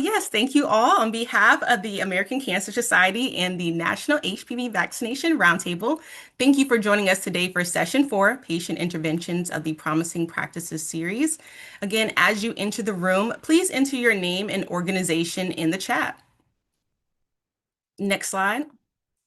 Yes, thank you all on behalf of the American Cancer Society and the National HPV Vaccination Roundtable. Thank you for joining us today for session 4, Patient Interventions of the Promising Practices series. Again, as you enter the room, please enter your name and organization in the chat. Next slide.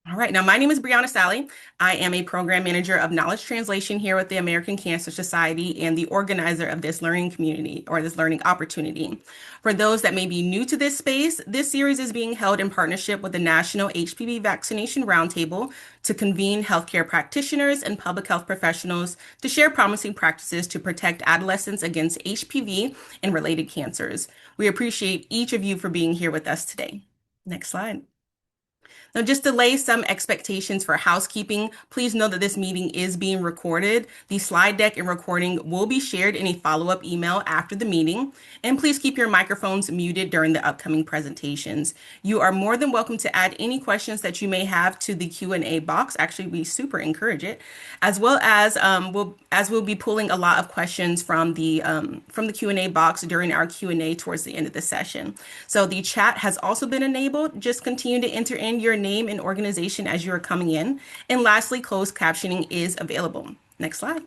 All right, now my name is Brianna Sally. I am a program manager of knowledge translation here with the American Cancer Society and the organizer of this learning community or this learning opportunity. For those that may be new to this space, this series is being held in partnership with the National HPV Vaccination Roundtable to convene healthcare practitioners and public health professionals to share promising practices to protect adolescents against HPV and related cancers. We appreciate each of you for being here with us today. Next slide. Now, just to lay some expectations for housekeeping, please know that this meeting is being recorded. The slide deck and recording will be shared in a follow-up email after the meeting. And please keep your microphones muted during the upcoming presentations. You are more than welcome to add any questions that you may have to the Q&A box. Actually, we super encourage it, as well as we'll be pulling a lot of questions from the Q&A box during our Q&A towards the end of the session. So the chat has also been enabled. Just continue to enter in your name and organization as you are coming in. And lastly, closed captioning is available. Next slide.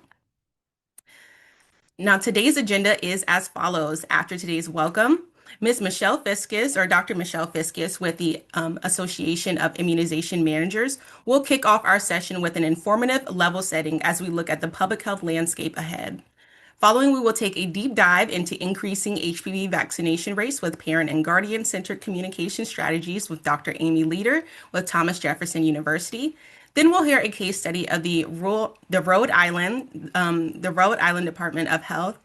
Now, today's agenda is as follows. After today's welcome, Ms. Michelle Fiscus, or Dr. Michelle Fiscus with the Association of Immunization Managers, will kick off our session with an informative level setting as we look at the public health landscape ahead. Following, we will take a deep dive into increasing HPV vaccination rates with parent and guardian-centered communication strategies with Dr. Amy Leader with Thomas Jefferson University. Then we'll hear a case study of the Rhode Island Department of Health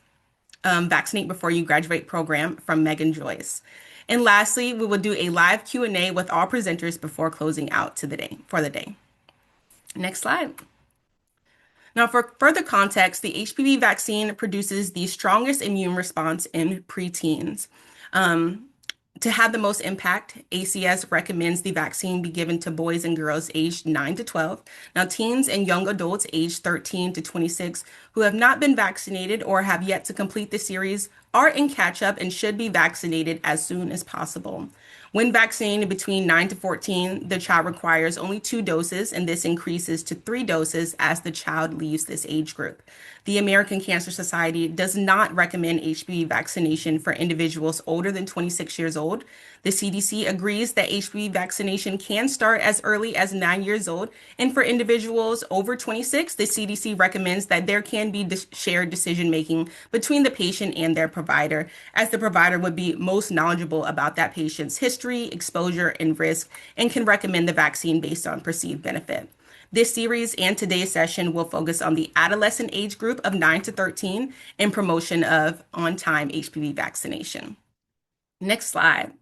Vaccinate Before You Graduate program from Megan Joyce. And lastly, we will do a live Q&A with all presenters before closing out for the day. Next slide. Now, for further context, the HPV vaccine produces the strongest immune response in preteens. To have the most impact, ACS recommends the vaccine be given to boys and girls aged 9 to 12. Now, teens and young adults aged 13 to 26 who have not been vaccinated or have yet to complete the series are in catch-up and should be vaccinated as soon as possible. When vaccinated between 9 to 14, the child requires only 2 doses, and this increases to 3 doses as the child leaves this age group. The American Cancer Society does not recommend HPV vaccination for individuals older than 26 years old. The CDC agrees that HPV vaccination can start as early as 9 years old, and for individuals over 26, the CDC recommends that there can be shared decision-making between the patient and their provider, as the provider would be most knowledgeable about that patient's history, exposure, and risk, and can recommend the vaccine based on perceived benefit. This series and today's session will focus on the adolescent age group of 9 to 13 and promotion of on-time HPV vaccination. Next slide.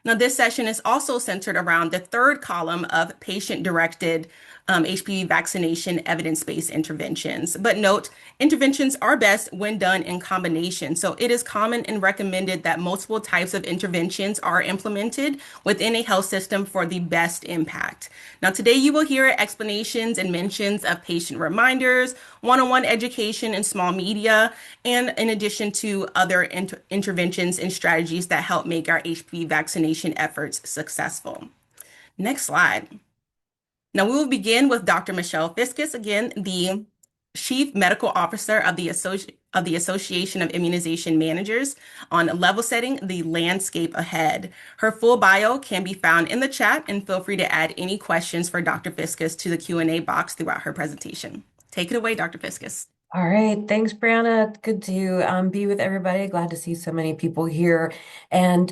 Now, this session is also centered around the third column of patient-directed HPV vaccination evidence-based interventions. But note, interventions are best when done in combination. So it is common and recommended that multiple types of interventions are implemented within a health system for the best impact. Now, today you will hear explanations and mentions of patient reminders, one-on-one education and small media, and in addition to other interventions and strategies that help make our HPV vaccination efforts successful. Next slide. Now, we will begin with Dr. Michelle Fiscus, again, the Chief Medical Officer of the Association of Immunization Managers, on level setting the landscape ahead. Her full bio can be found in the chat, and feel free to add any questions for Dr. Fiscus to the Q&A box throughout her presentation. Take it away, Dr. Fiscus. All right. Thanks, Brianna. Good to be with everybody. Glad to see so many people here. And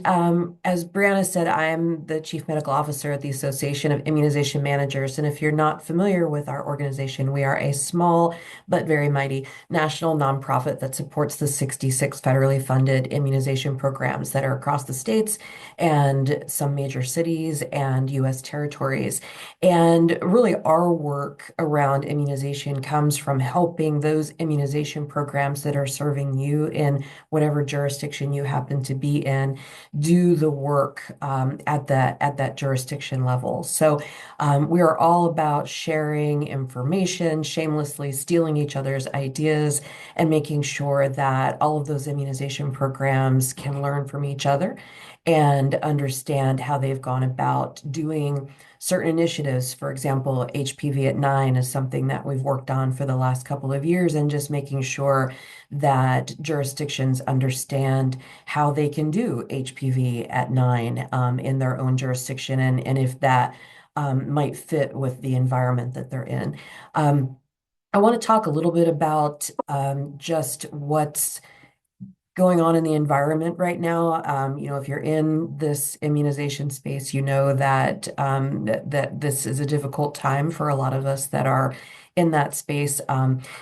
as Brianna said, I am the Chief Medical Officer at the Association of Immunization Managers. And if you're not familiar with our organization, we are a small but very mighty national nonprofit that supports the 66 federally funded immunization programs that are across the states and some major cities and U.S. territories. And really, our work around immunization comes from helping those those immunization programs that are serving you in whatever jurisdiction you happen to be in do the work at that jurisdiction level. So we are all about sharing information, shamelessly stealing each other's ideas, and making sure that all of those immunization programs can learn from each other and understand how they've gone about doing certain initiatives. For example, HPV at 9 is something that we've worked on for the last couple of years, and just making sure that jurisdictions understand how they can do HPV at 9 in their own jurisdiction, and if that might fit with the environment that they're in. I want to talk a little bit about just what's going on in the environment right now. If you're in this immunization space, you know that, that this is a difficult time for a lot of us that are in that space.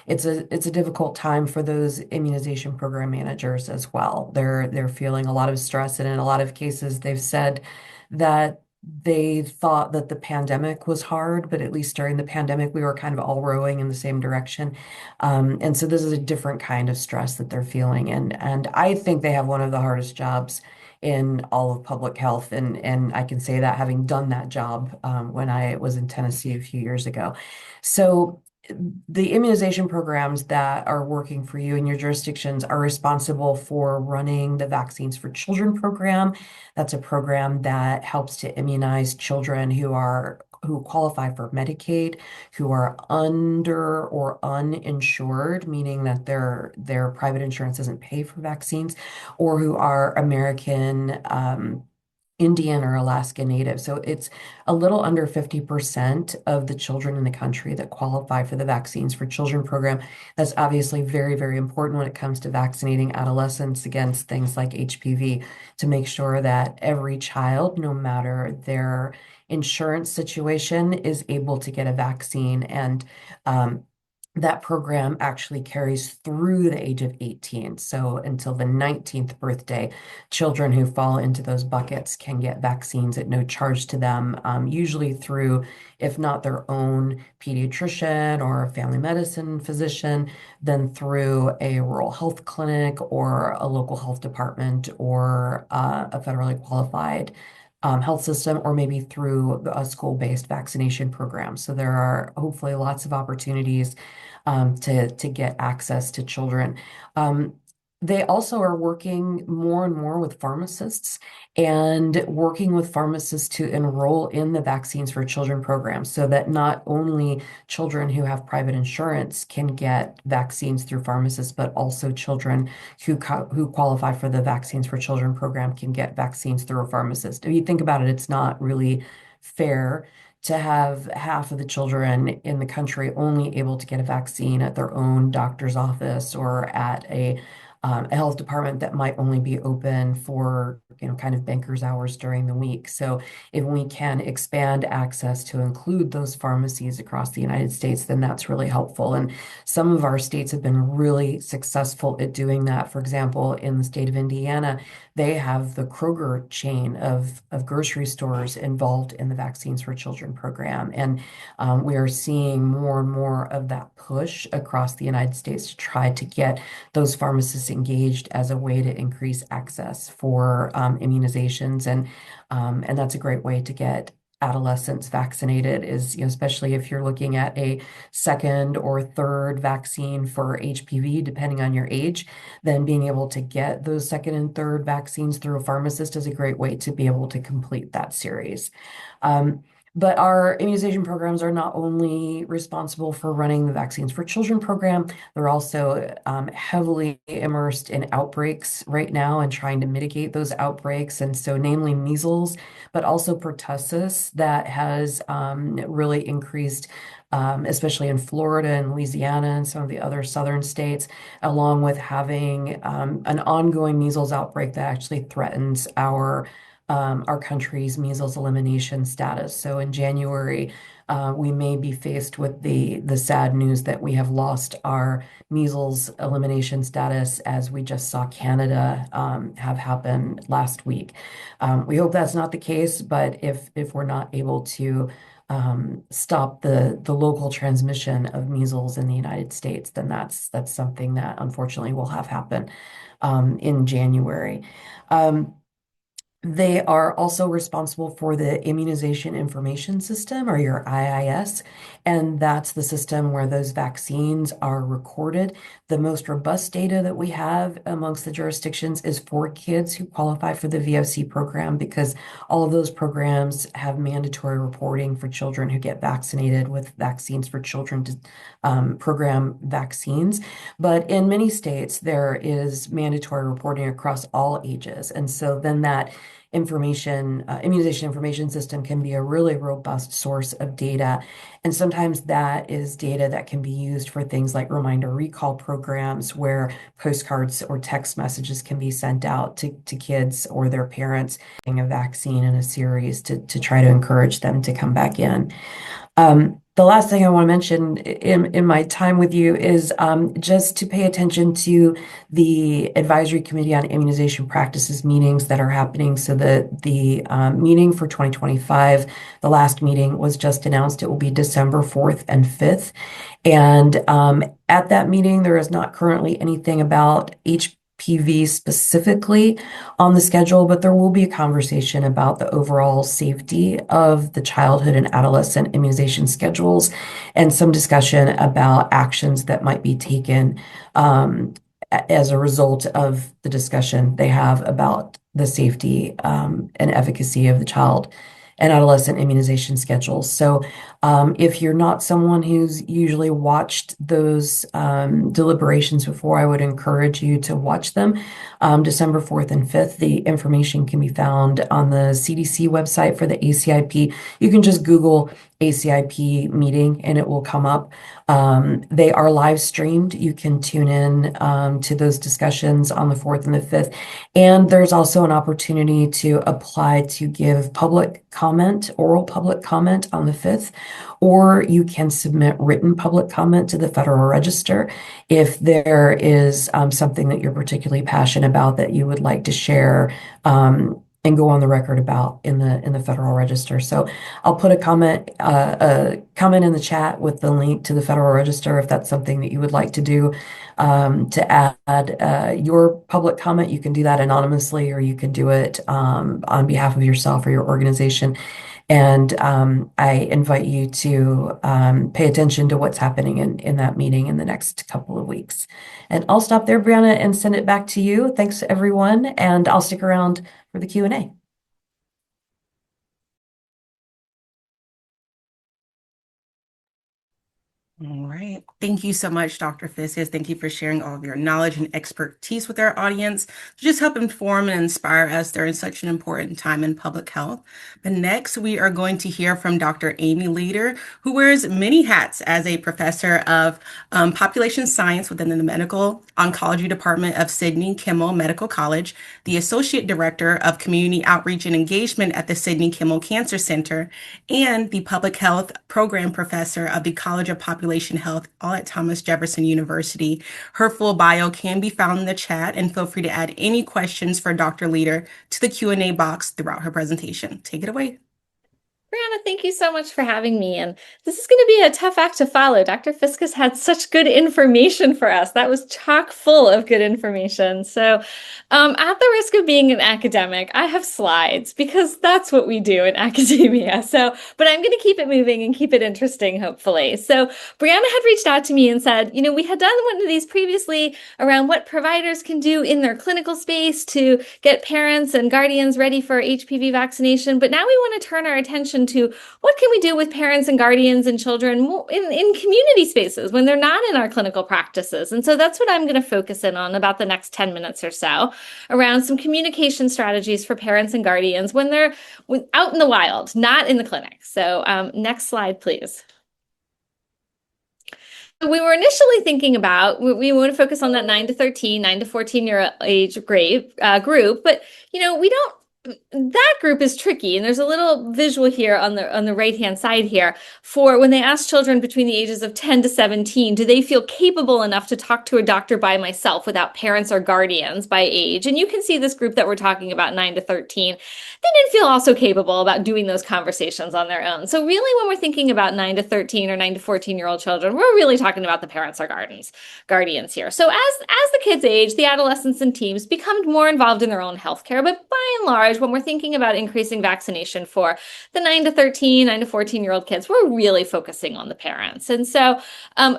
It's a difficult time for those immunization program managers as well. They're feeling a lot of stress, and in a lot of cases, they've said that they thought that the pandemic was hard, but at least during the pandemic, we were kind of all rowing in the same direction. And so this is a different kind of stress that they're feeling. And I think they have one of the hardest jobs in all of public health. And I can say that having done that job when I was in Tennessee a few years ago. So the immunization programs that are working for you in your jurisdictions are responsible for running the Vaccines for Children program. That's a program that helps to immunize children who qualify for Medicaid, who are under or uninsured, meaning that their private insurance doesn't pay for vaccines, or who are American Indian or Alaska Native. So it's a little under 50% of the children in the country that qualify for the Vaccines for Children program. That's obviously very, very important when it comes to vaccinating adolescents against things like HPV, to make sure that every child, no matter their insurance situation, is able to get a vaccine. And that program actually carries through the age of 18. So until the 19th birthday, children who fall into those buckets can get vaccines at no charge to them, usually through, if not their own pediatrician or a family medicine physician, then through a rural health clinic or a local health department or a federally qualified health system, or maybe through a school-based vaccination program. So there are hopefully lots of opportunities to get access to children. They also are working more and more with pharmacists, and working with pharmacists to enroll in the Vaccines for Children program, so that not only children who have private insurance can get vaccines through pharmacists, but also children who qualify for the Vaccines for Children program can get vaccines through a pharmacist. If you think about it, it's not really fair to have half of the children in the country only able to get a vaccine at their own doctor's office, or at a health department that might only be open for, kind of banker's hours during the week. So if we can expand access to include those pharmacies across the United States, then that's really helpful. And some of our states have been really successful at doing that. For example, in the state of Indiana, they have the Kroger chain of grocery stores involved in the Vaccines for Children program. And we are seeing more and more of that push across the United States to try to get those pharmacists engaged as a way to increase access for immunizations. And that's a great way to get adolescents vaccinated, is, especially if you're looking at a second or third vaccine for HPV, depending on your age, then being able to get those second and third vaccines through a pharmacist is a great way to be able to complete that series. Um, but our immunization programs are not only responsible for running the Vaccines for Children program, they're also heavily immersed in outbreaks right now and trying to mitigate those outbreaks. And so, namely measles, but also pertussis, that has really increased, especially in Florida and Louisiana and some of the other southern states, along with having an ongoing measles outbreak that actually threatens our country's measles elimination status. So in January, we may be faced with the sad news that we have lost our measles elimination status, as we just saw Canada have happen last week. We hope that's not the case, but if we're not able to stop the local transmission of measles in the United States, then that's something that unfortunately will have happen in January. Um, they are also responsible for the Immunization Information System, or your IIS, and that's the system where those vaccines are recorded. The most robust data that we have amongst the jurisdictions is for kids who qualify for the VOC program, because all of those programs have mandatory reporting for children who get vaccinated with vaccines for children to program vaccines. But in many states, there is mandatory reporting across all ages. And so then that immunization information system can be a really robust source of data. And sometimes that is data that can be used for things like reminder recall programs, where postcards or text messages can be sent out to kids or their parents getting a vaccine in a series to try to encourage them to come back in. The last thing I want to mention in my time with you is just to pay attention to the Advisory Committee on Immunization Practices meetings that are happening. So the meeting for 2025, the last meeting was just announced. It will be December 4th and 5th. And at that meeting, there is not currently anything about HPV specifically on the schedule, but there will be a conversation about the overall safety of the childhood and adolescent immunization schedules, and some discussion about actions that might be taken as a result of the discussion they have about the safety and efficacy of the child and adolescent immunization schedules. So if you're not someone who's usually watched those deliberations before, I would encourage you to watch them. December 4th and 5th, the information can be found on the CDC website for the ACIP. You can just Google ACIP meeting and it will come up. They are live streamed. You can tune in to those discussions on the 4th and the 5th. And there's also an opportunity to apply to give public comment, oral public comment on the 5th, or you can submit written public comment to the Federal Register if there is something that you're particularly passionate about that you would like to share and go on the record about in the Federal Register. So I'll put a comment in the chat with the link to the Federal Register if that's something that you would like to do. To add your public comment, you can do that anonymously, or you can do it on behalf of yourself or your organization. And I invite you to pay attention to what's happening in that meeting in the next couple of weeks. And I'll stop there, Brianna, and send it back to you. Thanks, everyone. And I'll stick around for the Q&A. All right. Thank you so much, Dr. Fiskus. Thank you for sharing all of your knowledge and expertise with our audience to just help inform and inspire us during such an important time in public health. But next, we are going to hear from Dr. Amy Leader, who wears many hats as a professor of population science within the Medical Oncology Department of Sidney Kimmel Medical College, the Associate Director of Community Outreach and Engagement at the Sidney Kimmel Cancer Center, and the Public Health Program Professor of the College of Population Health, all at Thomas Jefferson University. Her full bio can be found in the chat, and feel free to add any questions for Dr. Leader to the Q&A box throughout her presentation. Take it away. Brianna, thank you so much for having me. And this is going to be a tough act to follow. Dr. Fiskus had such good information for us. That was chock full of good information. So, at the risk of being an academic, I have slides because that's what we do in academia. But I'm going to keep it moving and keep it interesting, hopefully. So, Brianna had reached out to me and said, we had done one of these previously around what providers can do in their clinical space to get parents and guardians ready for HPV vaccination. But now we want to turn our attention to what can we do with parents and guardians and children in community spaces when they're not in our clinical practices. And so that's what I'm going to focus in on about the next 10 minutes or so, around some communication strategies for parents and guardians when they're out in the wild, not in the clinic. So next slide, please. We were initially thinking about, we want to focus on that 9 to 14 year age group, but we don't that group is tricky, and there's a little visual here on the right hand side here for when they ask children between the ages of 10 to 17, do they feel capable enough to talk to a doctor by myself without parents or guardians by age? And you can see this group that we're talking about, 9 to 13, they didn't feel also capable about doing those conversations on their own. So really, when we're thinking about 9 to 13 or 9 to 14-year-old children, we're really talking about the parents or guardians here. So as the kids age, the adolescents and teens become more involved in their own healthcare, but by and large, when we're thinking about increasing vaccination for the 9 to 13, 9 to 14-year-old kids, we're really focusing on the parents. And so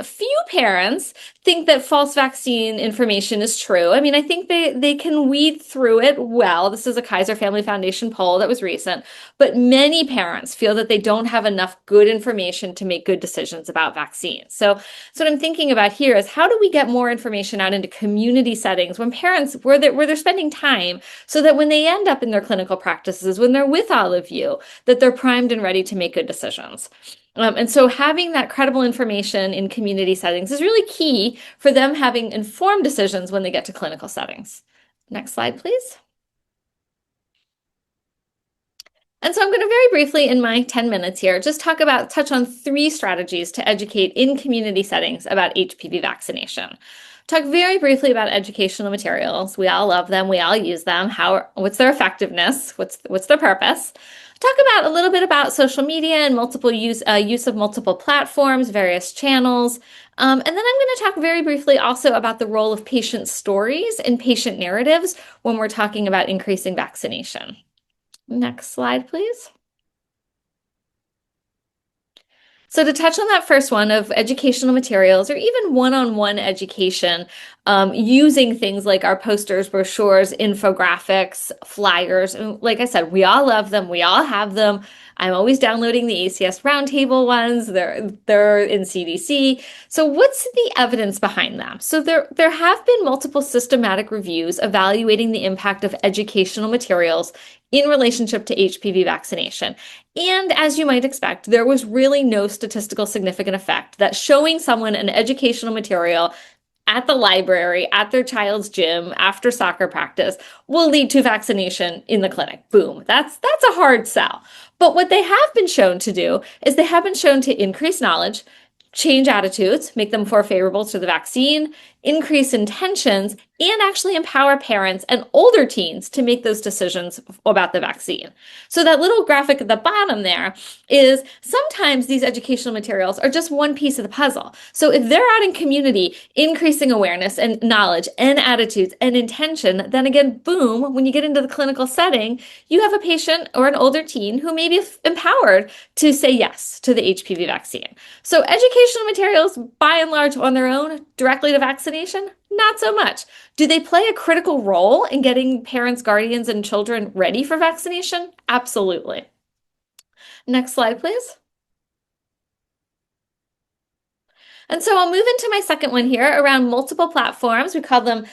few parents think that false vaccine information is true. I mean, I think they can weed through it well. This is a Kaiser Family Foundation poll that was recent, but many parents feel that they don't have enough good information to make good decisions about vaccines. So what I'm thinking about here is how do we get more information out into community settings when parents, where they're spending time, so that when they end up in their clinical practices, when they're with all of you, that they're primed and ready to make good decisions. And so having that credible information in community settings is really key for them having informed decisions when they get to clinical settings. Next slide, please. And so I'm going to very briefly in my 10 minutes here, just touch on 3 strategies to educate in community settings about HPV vaccination. Talk very briefly about educational materials. We all love them. We all use them. What's their effectiveness? What's their purpose? Talk about a little bit about social media and multiple use of multiple platforms, various channels. And then I'm going to talk very briefly also about the role of patient stories and patient narratives when we're talking about increasing vaccination. Next slide, please. So to touch on that first one of educational materials or even one-on-one education, using things like our posters, brochures, infographics, flyers. And like I said, we all love them. We all have them. I'm always downloading the ACS Roundtable ones. They're in CDC. So what's the evidence behind them? So there have been multiple systematic reviews evaluating the impact of educational materials in relationship to HPV vaccination. And as you might expect, there was really no statistical significant effect that showing someone an educational material at the library, at their child's gym, after soccer practice will lead to vaccination in the clinic. Boom. That's a hard sell. But what they have been shown to do is they have been shown to increase knowledge, change attitudes, make them more favorable to the vaccine, increase intentions, and actually empower parents and older teens to make those decisions about the vaccine. So that little graphic at the bottom there is sometimes these educational materials are just one piece of the puzzle. So if they're out in community, increasing awareness and knowledge and attitudes and intention, then again, boom, when you get into the clinical setting, you have a patient or an older teen who may be empowered to say yes to the HPV vaccine. So educational materials, by and large, on their own, directly to vaccination, not so much. Do they play a critical role in getting parents, guardians, and children ready for vaccination? Absolutely. Next slide, please. And so I'll move into my second one here around multiple platforms. We call them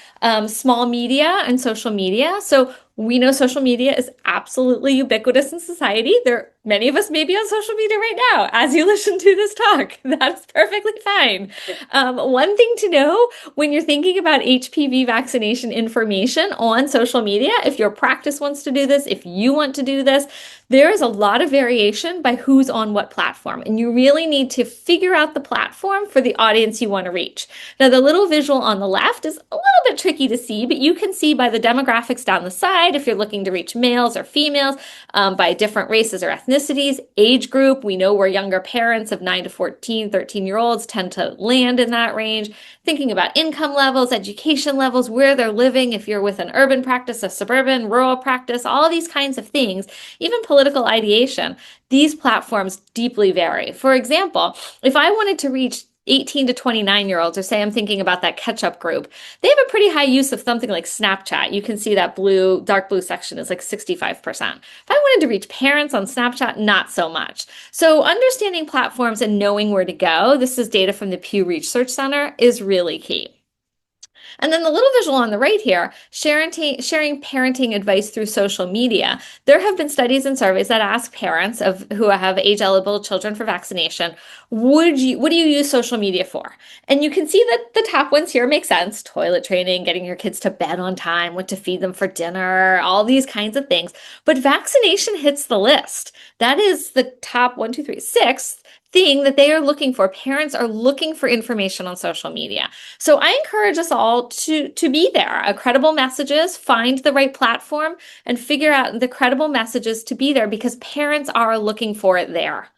small media and social media. So we know social media is absolutely ubiquitous in society. Many of us may be on social media right now as you listen to this talk. That's perfectly fine. One thing to know when you're thinking about HPV vaccination information on social media, if your practice wants to do this, if you want to do this, there is a lot of variation by who's on what platform. And you really need to figure out the platform for the audience you want to reach. Now, the little visual on the left is a little bit tricky to see, but you can see by the demographics down the side, if you're looking to reach males or females, by different races or ethnicities, age group. We know where younger parents of 9 to 14, 13-year-olds tend to land in that range. Thinking about income levels, education levels, where they're living, if you're with an urban practice, a suburban, rural practice, all these kinds of things, even political ideation, these platforms deeply vary. For example, if I wanted to reach 18 to 29-year-olds, or say I'm thinking about that catch-up group, they have a pretty high use of something like Snapchat. You can see that dark blue section is like 65%. If I wanted to reach parents on Snapchat, not so much. So understanding platforms and knowing where to go, this is data from the Pew Research Center, is really key. And then the little visual on the right here, sharing parenting advice through social media. There have been studies and surveys that ask parents of who have age-eligible children for vaccination, what do you use social media for? And you can see that the top ones here make sense. Toilet training, getting your kids to bed on time, what to feed them for dinner, all these kinds of things. But vaccination hits the list. That is the top one, two, three, sixth thing that they are looking for. Parents are looking for information on social media. So I encourage us all to be there. Credible messages, find the right platform and figure out the credible messages to be there because parents are looking for it there.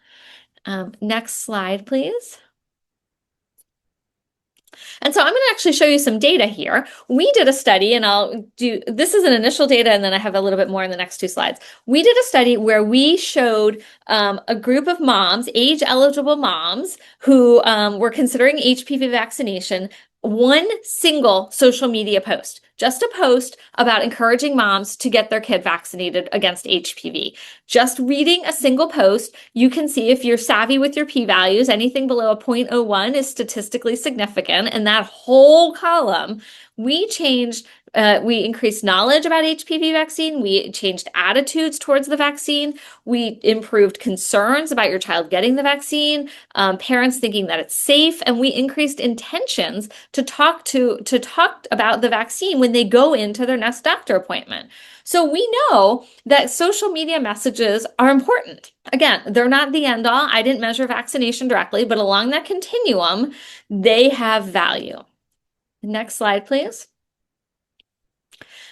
Next slide, please. And so I'm going to actually show you some data here. We did a study, and this is an initial data, and then I have a little bit more in the next two slides. We did a study where we showed a group of moms, age-eligible moms, who were considering HPV vaccination, one single social media post, just a post about encouraging moms to get their kid vaccinated against HPV. Just reading a single post, you can see if you're savvy with your p-values, anything below a 0.01 is statistically significant. And that whole column, we increased knowledge about HPV vaccine. We changed attitudes towards the vaccine. We improved concerns about your child getting the vaccine, parents thinking that it's safe, and we increased intentions to talk about the vaccine when they go into their next doctor appointment. So we know that social media messages are important. Again, they're not the end all. I didn't measure vaccination directly, but along that continuum, they have value. Next slide, please.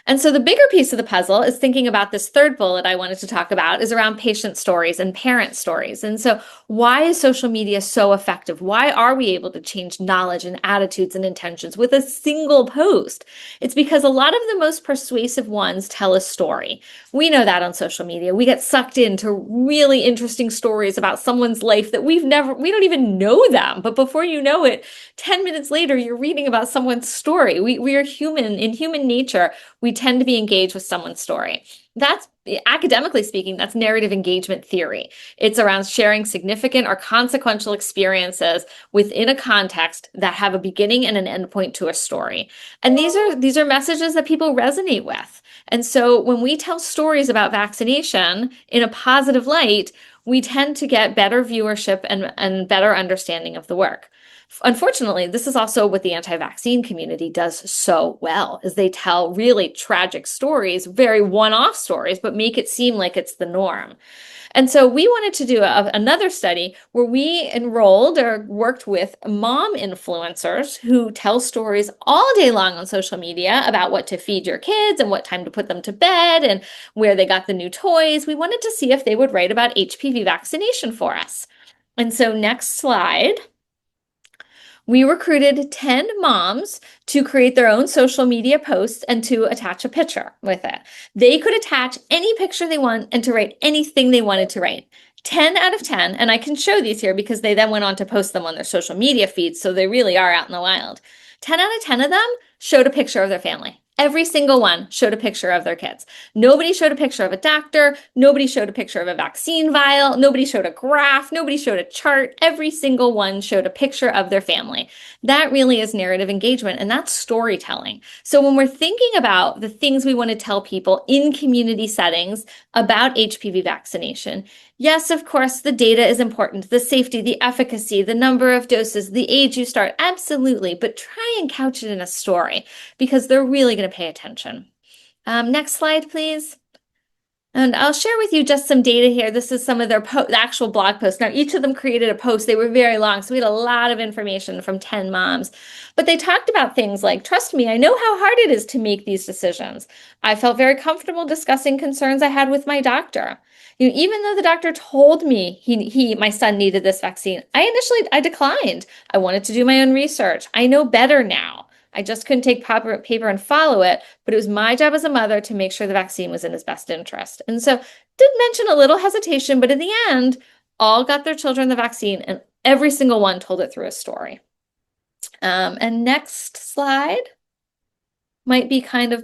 And so the bigger piece of the puzzle is thinking about this third bullet I wanted to talk about is around patient stories and parent stories. And so why is social media so effective? Why are we able to change knowledge and attitudes and intentions with a single post? It's because a lot of the most persuasive ones tell a story. We know that on social media. We get sucked into really interesting stories about someone's life that we don't even know them. But before you know it, 10 minutes later, you're reading about someone's story. We are human. In human nature, we tend to be engaged with someone's story. That's, academically speaking, that's narrative engagement theory. It's around sharing significant or consequential experiences within a context that have a beginning and an endpoint to a story. And these are messages that people resonate with. And so when we tell stories about vaccination in a positive light, we tend to get better viewership and better understanding of the work. Unfortunately, this is also what the anti-vaccine community does so well, is they tell really tragic stories, very one-off stories, but make it seem like it's the norm. And so we wanted to do another study where we enrolled or worked with mom influencers who tell stories all day long on social media about what to feed your kids and what time to put them to bed and where they got the new toys. We wanted to see if they would write about HPV vaccination for us. And so next slide. We recruited 10 moms to create their own social media posts and to attach a picture with it. They could attach any picture they want and to write anything they wanted to write. 10 out of 10, and I can show these here because they then went on to post them on their social media feeds, so they really are out in the wild. 10 out of 10 of them showed a picture of their family. Every single one showed a picture of their kids. Nobody showed a picture of a doctor. Nobody showed a picture of a vaccine vial. Nobody showed a graph. Nobody showed a chart. Every single one showed a picture of their family. That really is narrative engagement, and that's storytelling. So when we're thinking about the things we want to tell people in community settings about HPV vaccination, yes, of course, the data is important. The safety, the efficacy, the number of doses, the age you start, absolutely. But try and couch it in a story because they're really going to pay attention. Next slide, please. And I'll share with you just some data here. This is some of their the actual blog posts. Now, each of them created a post. They were very long, so we had a lot of information from 10 moms. But they talked about things like, trust me, I know how hard it is to make these decisions. I felt very comfortable discussing concerns I had with my doctor. Even though the doctor told me my son needed this vaccine, I declined. I wanted to do my own research. I know better now. I just couldn't take paper and follow it, but it was my job as a mother to make sure the vaccine was in his best interest. And so did mention a little hesitation, but in the end, all got their children the vaccine and every single one told it through a story. And next slide might be kind of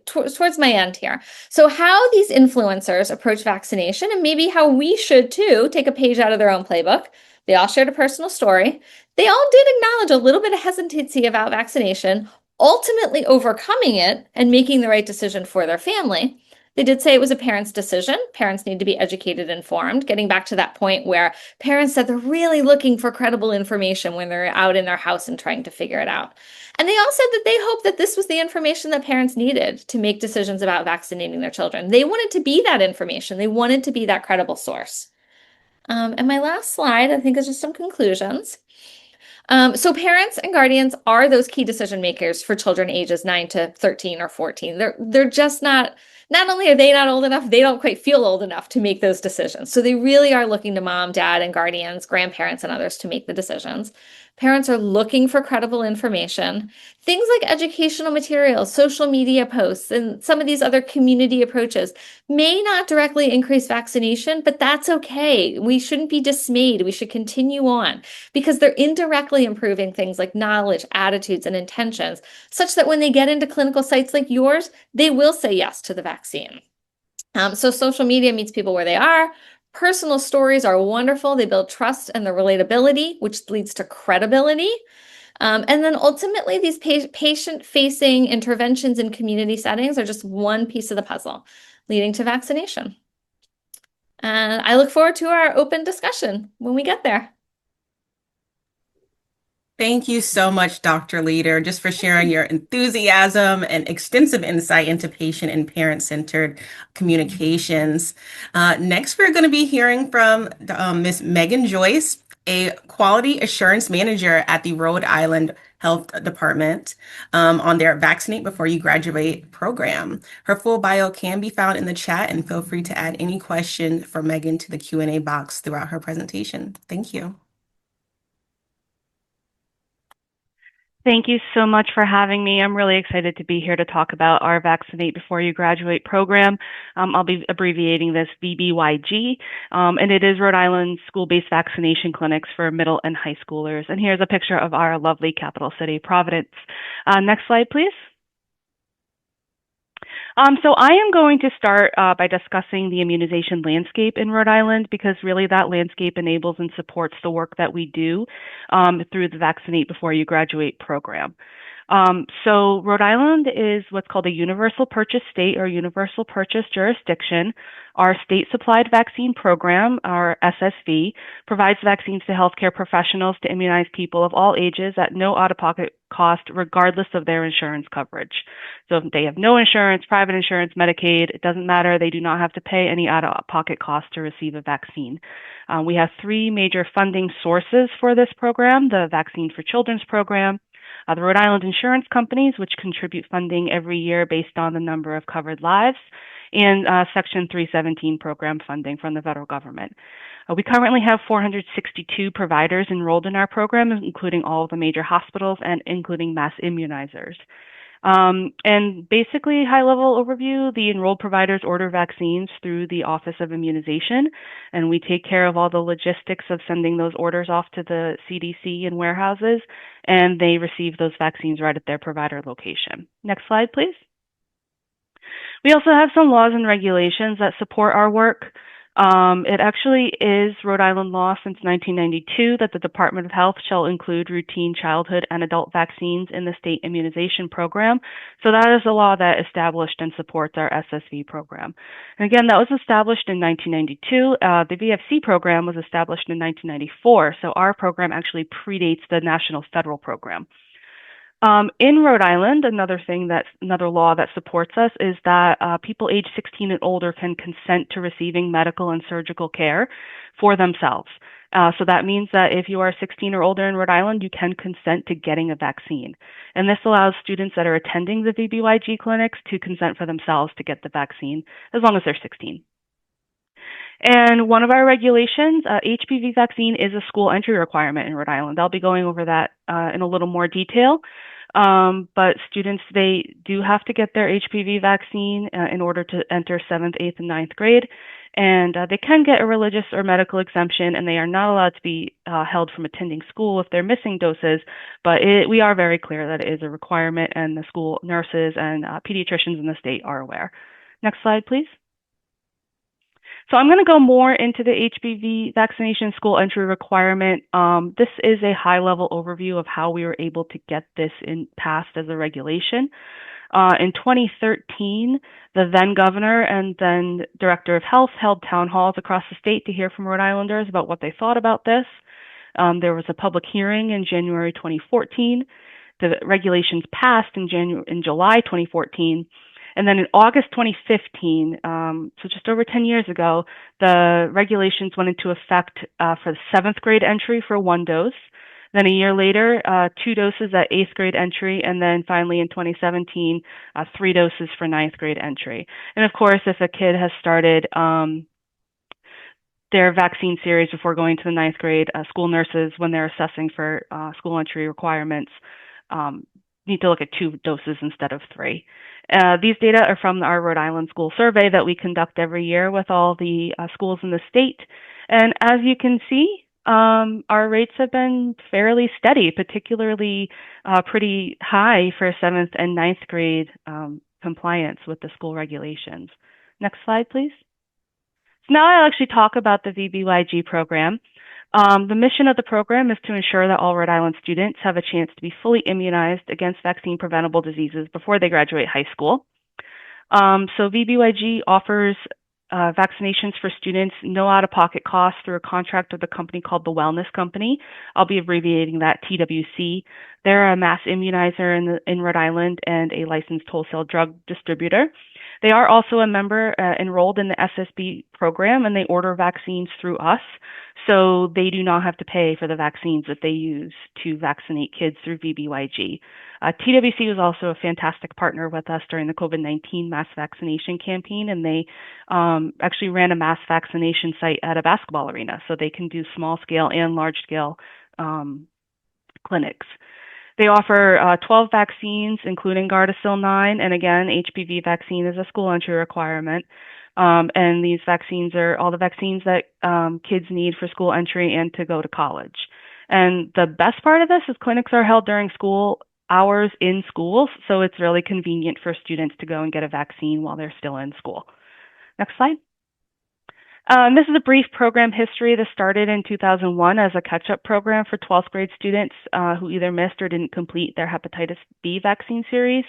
towards my end here. So how these influencers approach vaccination and maybe how we should too take a page out of their own playbook. They all shared a personal story. They all did acknowledge a little bit of hesitancy about vaccination, ultimately overcoming it and making the right decision for their family. They did say it was a parent's decision. Parents need to be educated, informed, getting back to that point where parents said they're really looking for credible information when they're out in their house and trying to figure it out. And they all said that they hoped that this was the information that parents needed to make decisions about vaccinating their children. They wanted to be that information. They wanted to be that credible source. And my last slide, I think, is just some conclusions. So parents and guardians are those key decision makers for children ages 9 to 13 or 14. They're just not only are they not old enough, they don't quite feel old enough to make those decisions. So they really are looking to mom, dad, and guardians, grandparents, and others to make the decisions. Parents are looking for credible information. Things like educational materials, social media posts, and some of these other community approaches may not directly increase vaccination, but that's okay. We shouldn't be dismayed. We should continue on because they're indirectly improving things like knowledge, attitudes, and intentions, such that when they get into clinical sites like yours, they will say yes to the vaccine. So social media meets people where they are. Personal stories are wonderful. They build trust and the relatability, which leads to credibility. And then ultimately, these patient-facing interventions in community settings are just one piece of the puzzle, leading to vaccination. And I look forward to our open discussion when we get there. Thank you so much, Dr. Leader, just for sharing your enthusiasm and extensive insight into patient and parent-centered communications. Next, we're going to be hearing from Ms. Megan Joyce, a quality assurance manager at the Rhode Island Health Department, on their Vaccinate Before You Graduate program. Her full bio can be found in the chat, and feel free to add any question for Megan to the Q&A box throughout her presentation. Thank you. Thank you so much for having me. I'm really excited to be here to talk about our Vaccinate Before You Graduate program. I'll be abbreviating this VBYG, and it is Rhode Island school-based vaccination clinics for middle and high schoolers. And here's a picture of our lovely capital city, Providence. Next slide, please. So I am going to start by discussing the immunization landscape in Rhode Island because really that landscape enables and supports the work that we do through the Vaccinate Before You Graduate program. So Rhode Island is what's called a universal purchase state or universal purchase jurisdiction. Our state supplied vaccine program, our SSV, provides vaccines to healthcare professionals to immunize people of all ages at no out-of-pocket cost, regardless of their insurance coverage. So if they have no insurance, private insurance, Medicaid, it doesn't matter. They do not have to pay any out-of-pocket cost to receive a vaccine. We have three major funding sources for this program: the Vaccine for Children's program, the Rhode Island insurance companies, which contribute funding every year based on the number of covered lives, and Section 317 program funding from the federal government. We currently have 462 providers enrolled in our program, including all of the major hospitals and including mass immunizers. And basically, high-level overview, the enrolled providers order vaccines through the Office of Immunization, and we take care of all the logistics of sending those orders off to the CDC and warehouses, and they receive those vaccines right at their provider location. Next slide, please. We also have some laws and regulations that support our work. It actually is Rhode Island law since 1992 that the Department of Health shall include routine childhood and adult vaccines in the state immunization program. So that is a law that established and supports our SSV program. And again, that was established in 1992. The VFC program was established in 1994. So our program actually predates the national federal program. In Rhode Island, another law that supports us is that people age 16 and older can consent to receiving medical and surgical care for themselves. So that means that if you are 16 or older in Rhode Island, you can consent to getting a vaccine. And this allows students that are attending the VBYG clinics to consent for themselves to get the vaccine as long as they're 16. And one of our regulations, HPV vaccine is a school entry requirement in Rhode Island. I'll be going over that in a little more detail. But students, they do have to get their HPV vaccine in order to enter 7th, 8th, and 9th grade. And they can get a religious or medical exemption, and they are not allowed to be held from attending school if they're missing doses. But we are very clear that it is a requirement, and the school nurses and pediatricians in the state are aware. Next slide, please. So I'm going to go more into the HPV vaccination school entry requirement. This is a high-level overview of how we were able to get this passed as a regulation. In 2013, the then governor and then director of health held town halls across the state to hear from Rhode Islanders about what they thought about this. There was a public hearing in January 2014. The regulations passed in July 2014. And then in August 2015, so just over 10 years ago, the regulations went into effect for the 7th grade entry for 1 dose. Then a year later, 2 doses at 8th grade entry, and then finally in 2017, 3 doses for 9th grade entry. And of course, if a kid has started their vaccine series before going to the 9th grade, school nurses, when they're assessing for school entry requirements, need to look at 2 doses instead of 3. These data are from our Rhode Island school survey that we conduct every year with all the schools in the state. And as you can see, our rates have been fairly steady, particularly pretty high for 7th and 9th grade compliance with the school regulations. Next slide, please. So now I'll actually talk about the VBYG program. The mission of the program is to ensure that all Rhode Island students have a chance to be fully immunized against vaccine-preventable diseases before they graduate high school. So VBYG offers vaccinations for students, no out-of-pocket costs through a contract with a company called the Wellness Company. I'll be abbreviating that TWC. They're a mass immunizer in Rhode Island and a licensed wholesale drug distributor. They are also a member enrolled in the SSB program, and they order vaccines through us. So they do not have to pay for the vaccines that they use to vaccinate kids through VBYG. TWC was also a fantastic partner with us during the COVID-19 mass vaccination campaign, and they actually ran a mass vaccination site at a basketball arena, so they can do small-scale and large-scale clinics. They offer 12 vaccines, including Gardasil 9, and again, HPV vaccine is a school entry requirement. And these vaccines are all the vaccines that kids need for school entry and to go to college. And the best part of this is clinics are held during school hours in schools, so it's really convenient for students to go and get a vaccine while they're still in school. Next slide. This is a brief program history. This started in 2001 as a catch-up program for 12th grade students who either missed or didn't complete their hepatitis B vaccine series.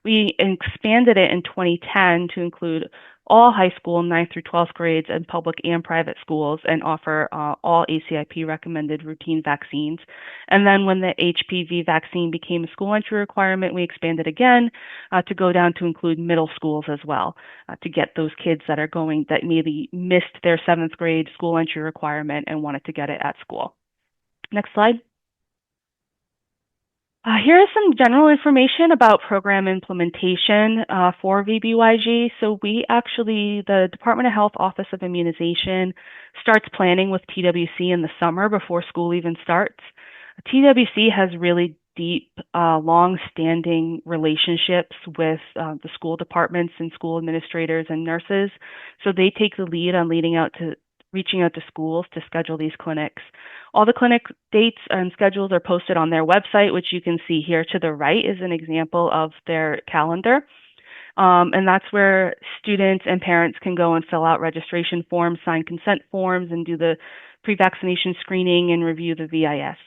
We expanded it in 2010 to include all high school 9th through 12th grades and public and private schools and offer all ACIP recommended routine vaccines. And then when the HPV vaccine became a school entry requirement, we expanded again to go down to include middle schools as well, to get those kids that maybe missed their 7th grade school entry requirement and wanted to get it at school. Next slide. Here is some general information about program implementation for VBYG. So the Department of Health Office of Immunization starts planning with TWC in the summer before school even starts. TWC has really deep, long-standing relationships with the school departments and school administrators and nurses. So they take the lead on reaching out to schools to schedule these clinics. All the clinic dates and schedules are posted on their website, which you can see here to the right is an example of their calendar. And that's where students and parents can go and fill out registration forms, sign consent forms, and do the pre-vaccination screening and review the VIS.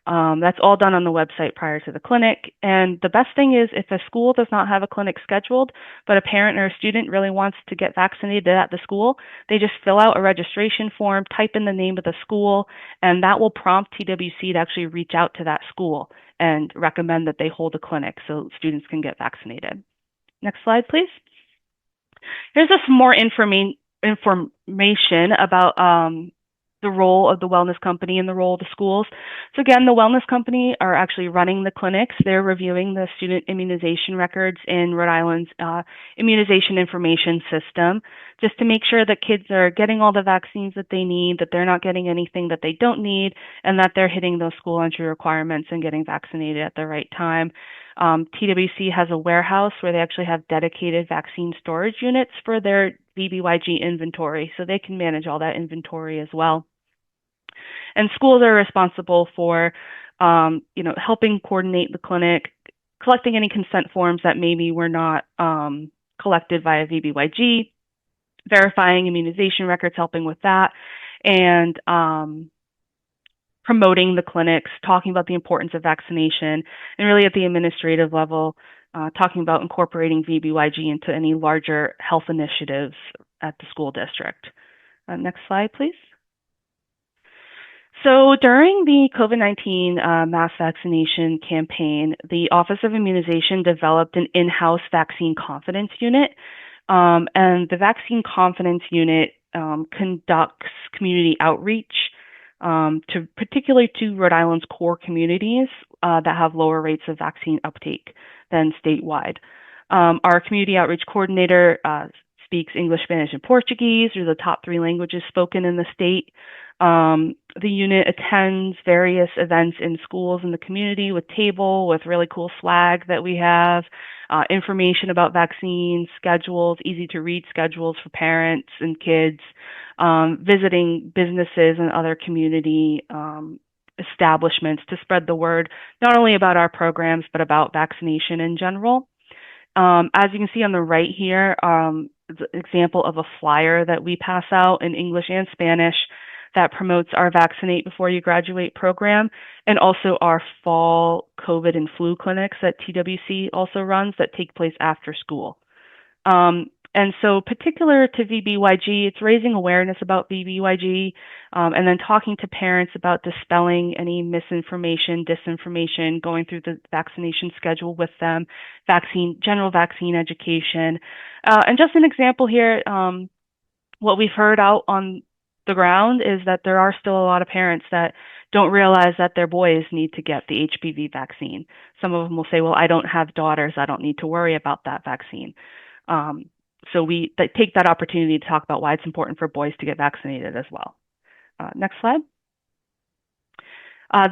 That's all done on the website prior to the clinic. And the best thing is if a school does not have a clinic scheduled, but a parent or a student really wants to get vaccinated at the school, they just fill out a registration form, type in the name of the school, and that will prompt TWC to actually reach out to that school and recommend that they hold a clinic so students can get vaccinated. Next slide, please. Here's some more information about the role of the Wellness Company and the role of the schools. So again, the Wellness Company are actually running the clinics. They're reviewing the student immunization records in Rhode Island's immunization information system, just to make sure that kids are getting all the vaccines that they need, that they're not getting anything that they don't need, and that they're hitting those school entry requirements and getting vaccinated at the right time. TWC has a warehouse where they actually have dedicated vaccine storage units for their VBYG inventory, so they can manage all that inventory as well. And schools are responsible for, helping coordinate the clinic, collecting any consent forms that maybe were not collected via VBYG, verifying immunization records, helping with that, and promoting the clinics, talking about the importance of vaccination, and really at the administrative level, talking about incorporating VBYG into any larger health initiatives at the school district. Next slide, please. So during the COVID-19 mass vaccination campaign, the Office of Immunization developed an in-house vaccine confidence unit. And the vaccine confidence unit conducts community outreach particularly to Rhode Island's core communities that have lower rates of vaccine uptake than statewide. Our community outreach coordinator speaks English, Spanish, and Portuguese. They're the top 3 languages spoken in the state. The unit attends various events in schools in the community with table, with really cool swag that we have, information about vaccines, schedules, easy to read schedules for parents and kids, visiting businesses and other community establishments to spread the word, not only about our programs, but about vaccination in general. As you can see on the right here, the example of a flyer that we pass out in English and Spanish that promotes our Vaccinate Before You Graduate program, and also our fall COVID and flu clinics that TWC also runs that take place after school. And so particular to VBYG, it's raising awareness about VBYG, and then talking to parents about dispelling any misinformation, disinformation, going through the vaccination schedule with them, general vaccine education. And just an example here, what we've heard out on the ground is that there are still a lot of parents that don't realize that their boys need to get the HPV vaccine. Some of them will say, well, I don't have daughters, I don't need to worry about that vaccine. So we take that opportunity to talk about why it's important for boys to get vaccinated as well. Next slide.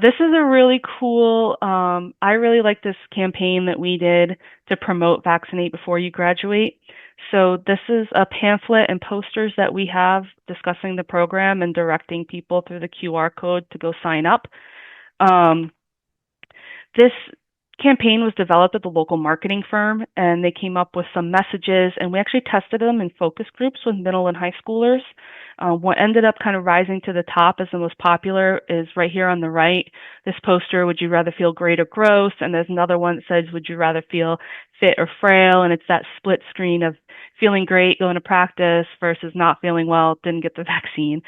This is a really cool, I really like this campaign that we did to promote Vaccinate Before You Graduate. So this is a pamphlet and posters that we have discussing the program and directing people through the QR code to go sign up. This campaign was developed at the local marketing firm, and they came up with some messages, and we actually tested them in focus groups with middle and high schoolers. What ended up kind of rising to the top as the most popular is right here on the right, this poster, would you rather feel great or gross? And there's another one that says, would you rather feel fit or frail? And it's that split screen of feeling great, going to practice versus not feeling well, didn't get the vaccine.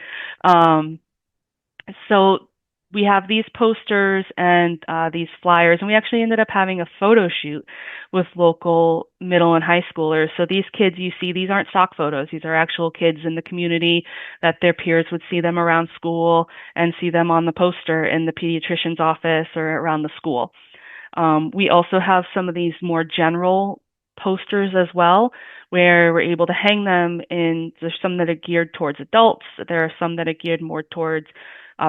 So we have these posters and these flyers, and we actually ended up having a photo shoot with local middle and high schoolers. So these kids you see, these aren't stock photos. These are actual kids in the community that their peers would see them around school and see them on the poster in the pediatrician's office or around the school. We also have some of these more general posters as well, where we're able to hang them in. There's some that are geared towards adults. There are some that are geared more towards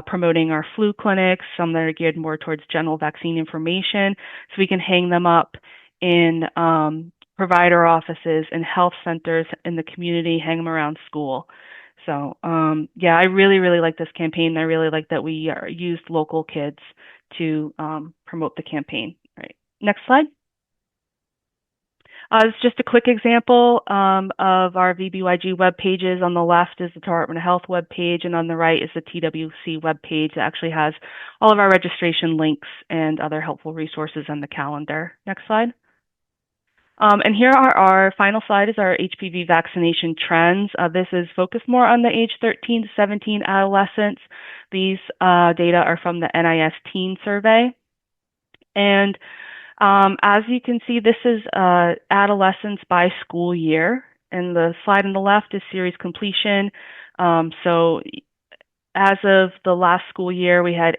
promoting our flu clinics, some that are geared more towards general vaccine information. So we can hang them up in provider offices and health centers in the community, hang them around school. So yeah, I really, really like this campaign. I really like that we used local kids to promote the campaign. All right, next slide. It's just a quick example of our VBYG web pages. On the left is the Department of Health web page, and on the right is the TWC web page that actually has all of our registration links and other helpful resources on the calendar. Next slide. And here are our final slide is our HPV vaccination trends. This is focused more on the age 13 to 17 adolescents. These data are from the NIS Teen Survey. And as you can see, this is adolescents by school year, and the slide on the left is series completion. So as of the last school year, we had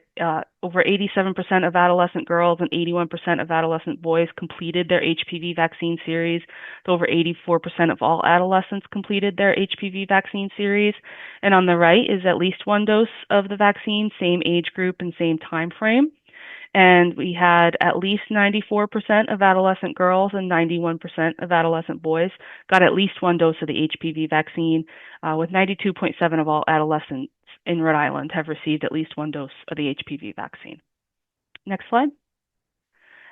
over 87% of adolescent girls and 81% of adolescent boys completed their HPV vaccine series. So over 84% of all adolescents completed their HPV vaccine series. And on the right is at least one dose of the vaccine, same age group and same time frame. And we had at least 94% of adolescent girls and 91% of adolescent boys got at least one dose of the HPV vaccine, with 92.7% of all adolescents in Rhode Island have received at least one dose of the HPV vaccine. Next slide.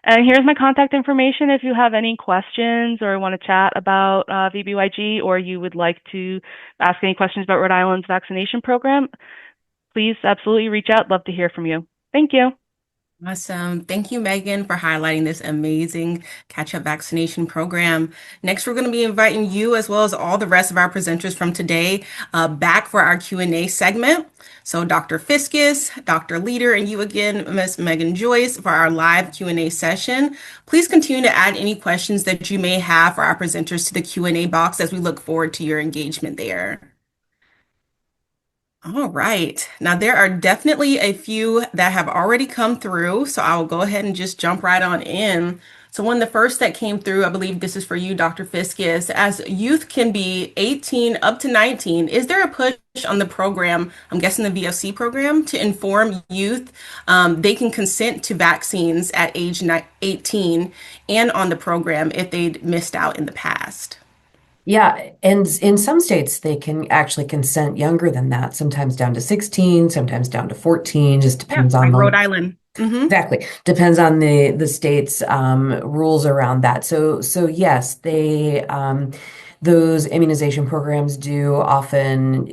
And here's my contact information if you have any questions or want to chat about VBYG, or you would like to ask any questions about Rhode Island's vaccination program. Please absolutely reach out. Love to hear from you. Thank you. Awesome. Thank you, Megan, for highlighting this amazing catch-up vaccination program. Next, we're going to be inviting you, as well as all the rest of our presenters from today, back for our Q&A segment. So Dr. Fiscus, Dr. Leader, and you again, Ms. Megan Joyce, for our live Q&A session. Please continue to add any questions that you may have for our presenters to the Q&A box as we look forward to your engagement there. All right. Now, there are definitely a few that have already come through, so I will go ahead and just jump right on in. So, one of the first that came through, I believe this is for you, Dr. Fiscus. As youth can be 18 up to 19, is there a push on the program, I'm guessing the VOC program, to inform youth they can consent to vaccines at age 18 and on the program if they'd missed out in the past? Yeah, and in some states they can actually consent younger than that, sometimes down to 16, sometimes down to 14, just Yeah, depends on like Rhode the Island. exactly. Depends on the state's rules around that. So yes, they those immunization programs do often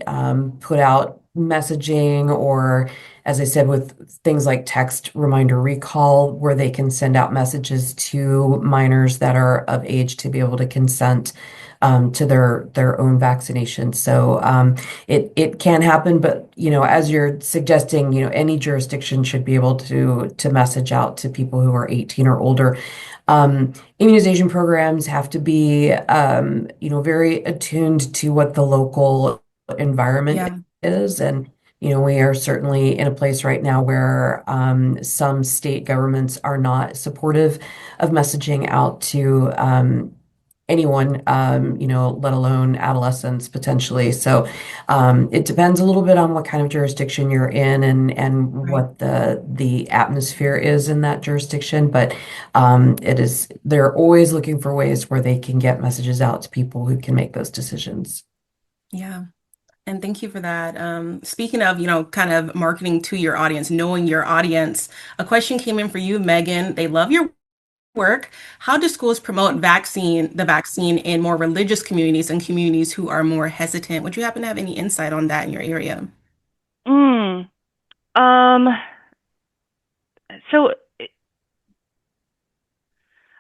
put out messaging, or as I said, with things like text reminder recall, where they can send out messages to minors that are of age to be able to consent to their own vaccination. So it can happen, but as you're suggesting, any jurisdiction should be able to message out to people who are 18 or older. Immunization programs have to be very attuned to what the local environment Yeah, is. And we are certainly in a place right now where some state governments are not supportive of messaging out to anyone, let alone adolescents potentially. So it depends a little bit on what kind of jurisdiction you're in, and right. what the atmosphere is in that jurisdiction. But they're always looking for ways where they can get messages out to people who can make those decisions. Yeah. And thank you for that. Speaking of, kind of marketing to your audience, knowing your audience, a question came in for you, Megan. They love your work. How do schools promote the vaccine in more religious communities and communities who are more hesitant? Would you happen to have any insight on that in your area? Mm. Um, so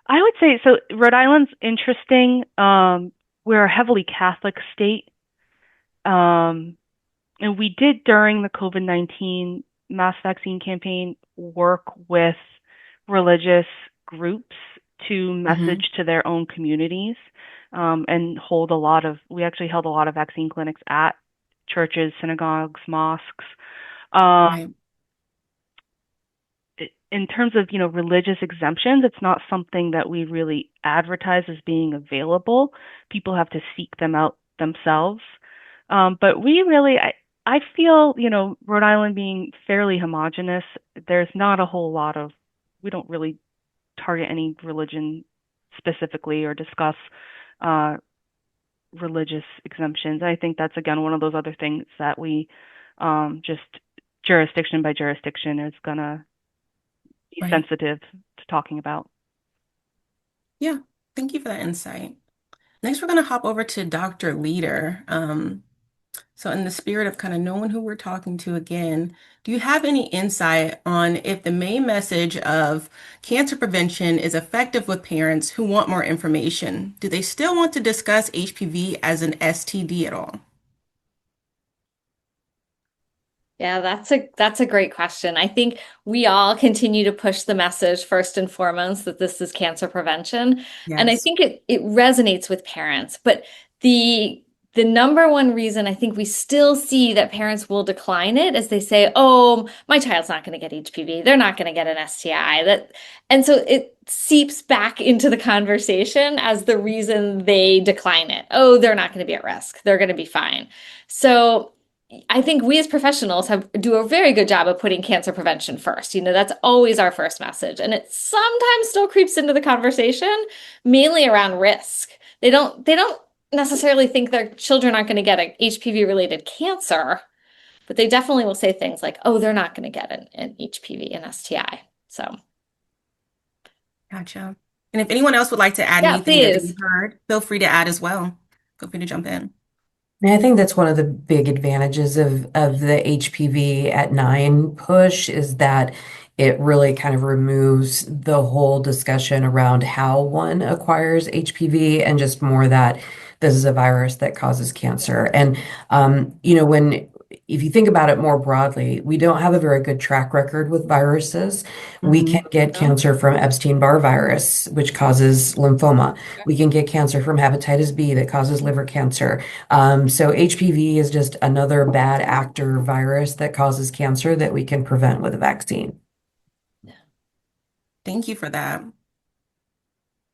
I would say so. Rhode Island's interesting. We're a heavily Catholic state, um, and we did during the COVID-19 mass vaccine campaign work with religious groups to Hmm. message to their own communities, and we actually held a lot of vaccine clinics at churches, synagogues, mosques. Um, Right, in terms of, religious exemptions, it's not something that we really advertise as being available. People have to seek them out themselves. But I feel, Rhode Island being fairly homogenous, there's not a whole lot of, we don't really target any religion specifically or discuss uh, religious exemptions. I think that's, again, one of those other things that we just jurisdiction by jurisdiction is going to be right. sensitive to talking about. Yeah. Thank you for that insight. Next, we're going to hop over to Dr. Leader. So, in the spirit of kind of knowing who we're talking to again, do you have any insight on if the main message of cancer prevention is effective with parents who want more information? Do they still want to discuss HPV as an STD at all? Yeah, that's a great question. I think we all continue to push the message first and foremost that this is cancer prevention. And I Yes. think it resonates with parents. But the the number one reason I think we still see that parents will decline it is they say, "Oh, my child's not going to get HPV. They're not going to get an STI." And so it seeps back into the conversation as the reason they decline it. Oh, they're not going to be at risk. They're going to be fine. So I think we as professionals do a very good job of putting cancer prevention first. That's always our first message. And it sometimes still creeps into the conversation, mainly around risk. They don't necessarily think their children aren't going to get an HPV related cancer, but they definitely will say things like, oh, they're not going to get an HPV, an STI. So Gotcha. And if anyone else would like to add Yeah, anything that they've please. heard, feel free to add as well. Feel free to jump in. And I think that's one of the big advantages of the HPV at 9 push is that it really kind of removes the whole discussion around how one acquires HPV and just more that this is a virus that causes cancer. And when if you think about it more broadly, we don't have a very good track record with viruses. We can get No? cancer from Epstein-Barr virus, which causes lymphoma. We can get cancer from hepatitis B that causes liver cancer. So HPV is just another bad actor virus that causes cancer that we can prevent with a vaccine. Thank you for that.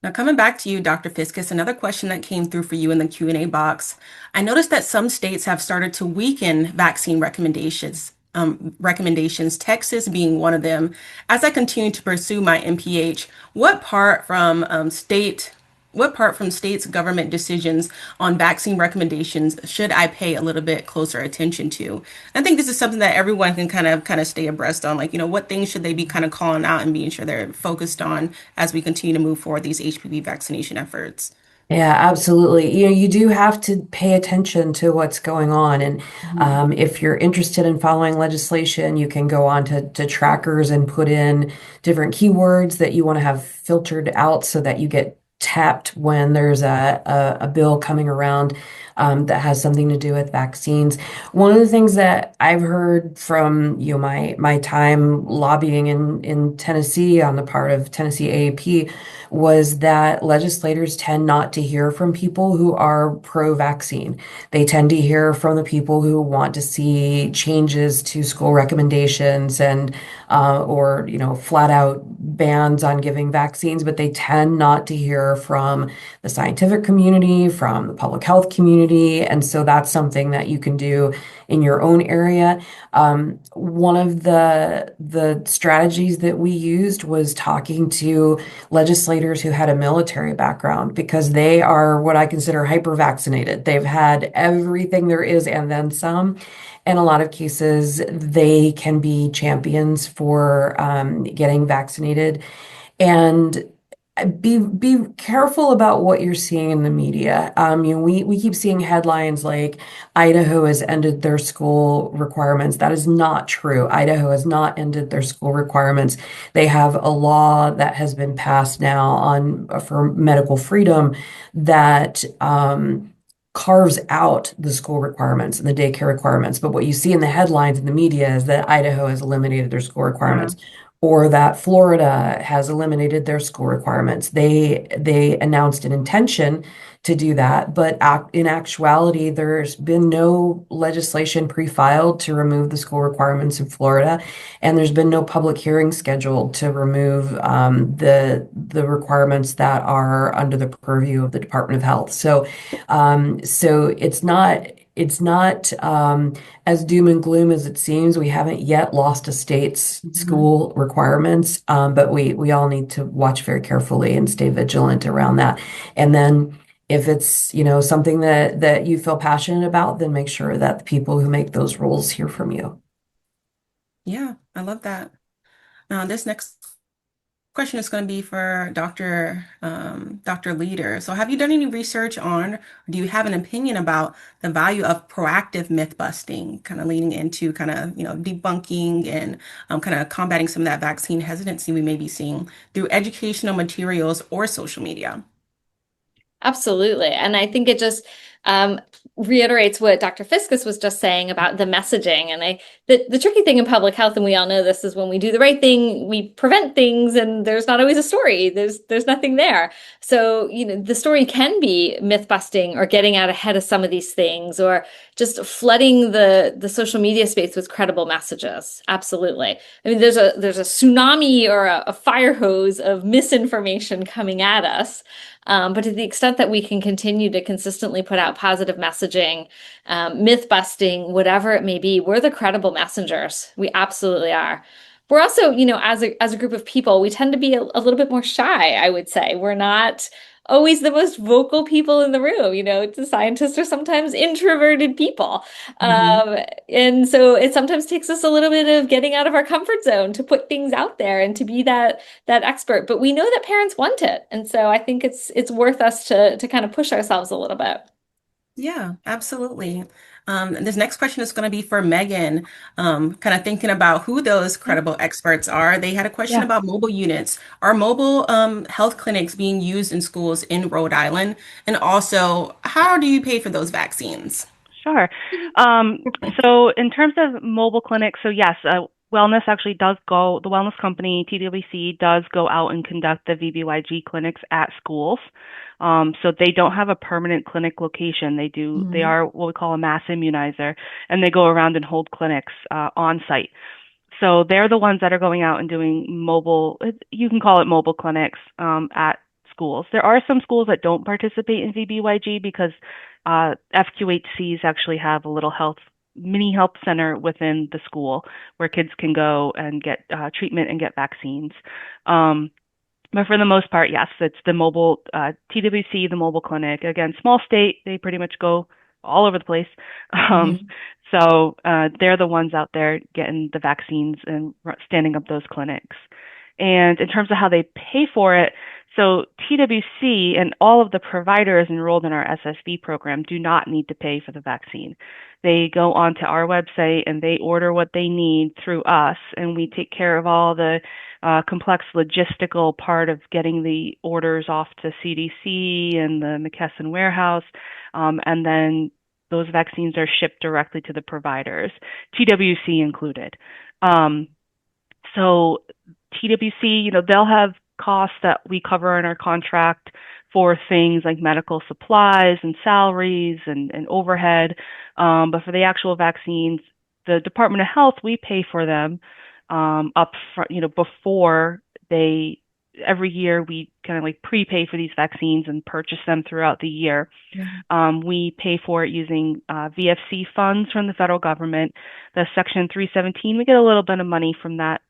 Now, coming back to you, Dr. Fiskus, another question that came through for you in the Q&A box. I noticed that some states have started to weaken vaccine recommendations, Texas being one of them. As I continue to pursue my MPH, what part from states' government decisions on vaccine recommendations should I pay a little bit closer attention to? I think this is something that everyone can kind of stay abreast on. Like, what things should they be kind of calling out and being sure they're focused on as we continue to move forward these HPV vaccination efforts? Yeah, absolutely. You do have to pay attention to what's going on. And if you're interested in following legislation, you can go on to trackers and put in different keywords that you want to have filtered out so that you get tapped when there's a bill coming around that has something to do with vaccines. One of the things that I've heard from my time lobbying in Tennessee on the part of Tennessee AAP was that legislators tend not to hear from people who are pro-vaccine. They tend to hear from the people who want to see changes to school recommendations and or flat out bans on giving vaccines, but they tend not to hear from the scientific community, from the public health community, and so that's something that you can do in your own area. One of the strategies that we used was talking to legislators who had a military background because they are what I consider hyper vaccinated. They've had everything there is and then some. In a lot of cases, they can be champions for getting vaccinated. And be careful about what you're seeing in the media. We keep seeing headlines like Idaho has ended their school requirements. That is not true. Idaho has not ended their school requirements. They have a law that has been passed now on for medical freedom that carves out the school requirements and the daycare requirements. But what you see in the headlines in the media is that Idaho has eliminated their school requirements or that Florida has eliminated their school requirements. They announced an intention to do that, but in actuality, there's been no legislation pre-filed to remove the school requirements in Florida, and there's been no public hearing scheduled to remove the requirements that are under the purview of the Department of Health. So it's not as doom and gloom as it seems. We haven't yet lost a state's school requirements, but we all need to watch very carefully and stay vigilant around that. And then if it's, something that you feel passionate about, then make sure that the people who make those rules hear from you. Yeah, I love that. This next question is going to be for Dr. Leader. So have you done any research on, or do you have an opinion about the value of proactive myth busting, kind of leading into kind of, debunking and kind of combating some of that vaccine hesitancy we may be seeing through educational materials or social media? Absolutely. And I think it just reiterates what Dr. Fiskus was just saying about the messaging. And the tricky thing in public health, and we all know this, is when we do the right thing, we prevent things, and there's not always a story. There's nothing there. So, the story can be myth busting or getting out ahead of some of these things, or just flooding the social media space with credible messages. Absolutely. I mean, there's a tsunami or a fire hose of misinformation coming at us. But to the extent that we can continue to consistently put out positive messaging, myth busting, whatever it may be, we're the credible messengers. We absolutely are. We're also, as a group of people, we tend to be a little bit more shy, I would say. We're not always the most vocal people in the room. The scientists are sometimes introverted people. Mhm. Um, and so it sometimes takes us a little bit of getting out of our comfort zone to put things out there and to be that expert. But we know that parents want it. And so I think it's worth us to kind of push ourselves a little bit. Yeah, absolutely. This next question is going to be for Megan. Kind of thinking about who those credible experts are. They had a question Yeah. about mobile units. Are mobile health clinics being used in schools in Rhode Island? And also, how do you pay for those vaccines? Sure. Um, so in terms of mobile clinics, so yes, wellness actually does go, the wellness company, TWC, does go out and conduct the VBYG clinics at schools. So they don't have a permanent clinic location. They Mhm. are what we call a mass immunizer, and they go around and hold clinics on site. So they're the ones that are going out and doing mobile, you can call it mobile clinics at schools. There are some schools that don't participate in VBYG because FQHCs actually have a little mini health center within the school where kids can go and get treatment and get vaccines. Um, but for the most part, yes, it's the mobile TWC, the mobile clinic. Again, small state, they pretty much go all over the place. Um, Mhm. so they're the ones out there getting the vaccines and standing up those clinics. And in terms of how they pay for it, so TWC and all of the providers enrolled in our SSV program do not need to pay for the vaccine. They go onto our website and they order what they need through us, and we take care of all the complex logistical part of getting the orders off to CDC and the McKesson warehouse, and then those vaccines are shipped directly to the providers, TWC included. Um, so TWC, they'll have costs that we cover in our contract for things like medical supplies and salaries and overhead. But for the actual vaccines, the Department of Health, we pay for them up front, before they, every year we kind of like prepay for these vaccines and purchase them throughout the year. We pay for it using VFC funds from the federal government. The Section 317, we get a little bit of money from that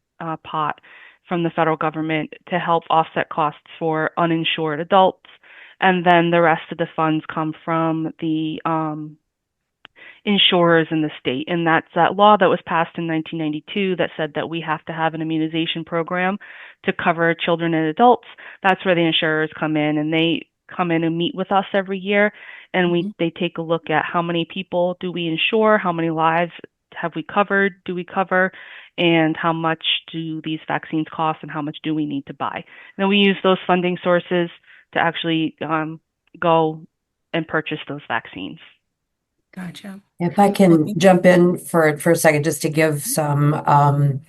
pot from the federal government to help offset costs for uninsured adults. And then the rest of the funds come from the insurers in the state. And that's that law that was passed in 1992 that said that we have to have an immunization program to cover children and adults. That's where the insurers come in, and they come in and meet with us every year, and they take a look at how many people do we insure, how many lives have we covered, do we cover, and how much do these vaccines cost, and how much do we need to buy. And then we use those funding sources to actually go and purchase those vaccines. Gotcha. If I Well, can jump in for a second, just to give some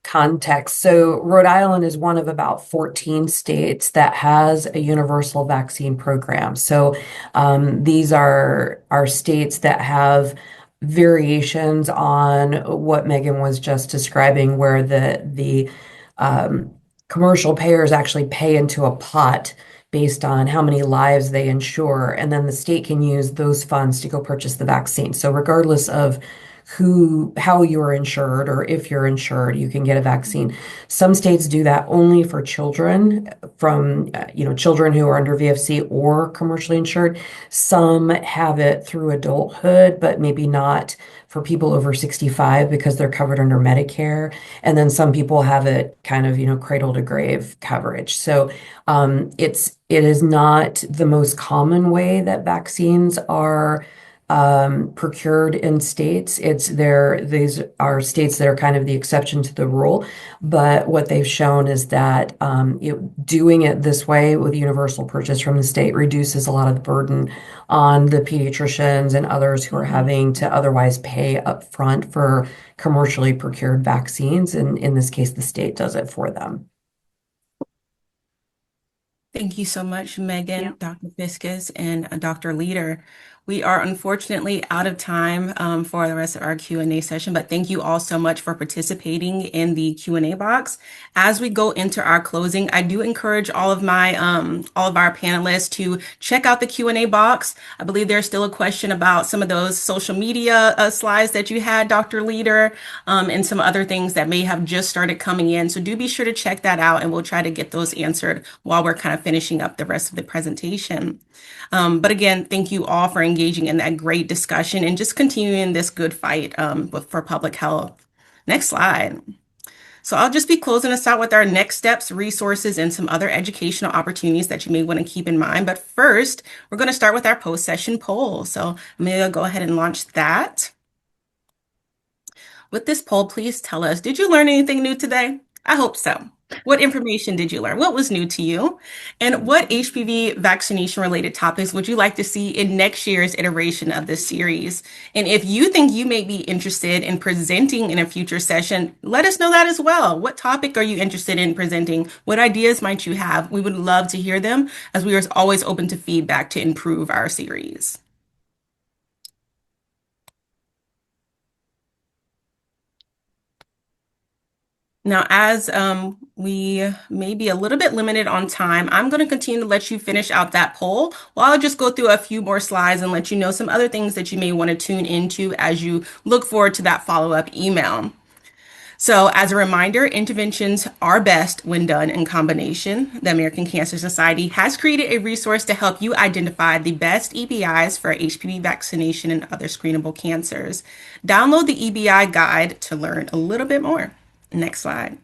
context. So Rhode Island is one of about 14 states that has a universal vaccine program. So these are states that have variations on what Megan was just describing, where the um, commercial payers actually pay into a pot based on how many lives they insure, and then the state can use those funds to go purchase the vaccine. So regardless of how you're insured or if you're insured, you can get a vaccine. Some states do that only for children from, children who are under VFC or commercially insured. Some have it through adulthood, but maybe not for people over 65 because they're covered under Medicare. And then some people have it kind of, cradle to grave coverage. So it is not the most common way that vaccines are procured in states. These are states that are kind of the exception to the rule. But what they've shown is that doing it this way with universal purchase from the state reduces a lot of the burden on the pediatricians and others who are mhm. having to otherwise pay up front for commercially procured vaccines. And in this case, the state does it for them. Thank you so much, Yeah. Megan, Dr. Fiscus, and Dr. Leader. We are unfortunately out of time for the rest of our Q&A session, but thank you all so much for participating in the Q&A box. As we go into our closing, I do encourage all of our panelists to check out the Q&A box. I believe there's still a question about some of those social media slides that you had, Dr. Leader, and some other things that may have just started coming in. So do be sure to check that out, and we'll try to get those answered while we're kind of finishing up the rest of the presentation. But again, thank you all for engaging in that great discussion and just continuing this good fight for public health. Next slide. So I'll just be closing us out with our next steps, resources, and some other educational opportunities that you may want to keep in mind. But first, we're going to start with our post-session poll. So Amelia, go ahead and launch that. With this poll, please tell us, did you learn anything new today? I hope so. What information did you learn? What was new to you? And what HPV vaccination related topics would you like to see in next year's iteration of this series? And if you think you may be interested in presenting in a future session, let us know that as well. What topic are you interested in presenting? What ideas might you have? We would love to hear them, as we are always open to feedback to improve our series. Now, as we may be a little bit limited on time, I'm going to continue to let you finish out that poll while I'll just go through a few more slides and let you know some other things that you may want to tune into as you look forward to that follow-up email. So as a reminder, interventions are best when done in combination. The American Cancer Society has created a resource to help you identify the best EBIs for HPV vaccination and other screenable cancers. Download the EBI guide to learn a little bit more. Next slide.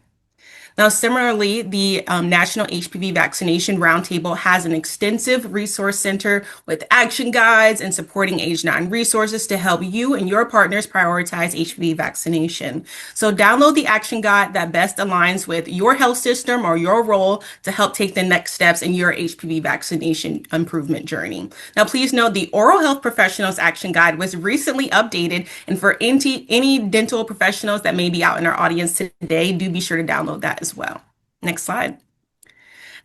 Now, similarly, the National HPV Vaccination Roundtable has an extensive resource center with action guides and supporting age 9 resources to help you and your partners prioritize HPV vaccination. So download the action guide that best aligns with your health system or your role to help take the next steps in your HPV vaccination improvement journey. Now, please note the Oral Health Professionals Action Guide was recently updated, and for any dental professionals that may be out in our audience today, do be sure to download that as well. Next slide.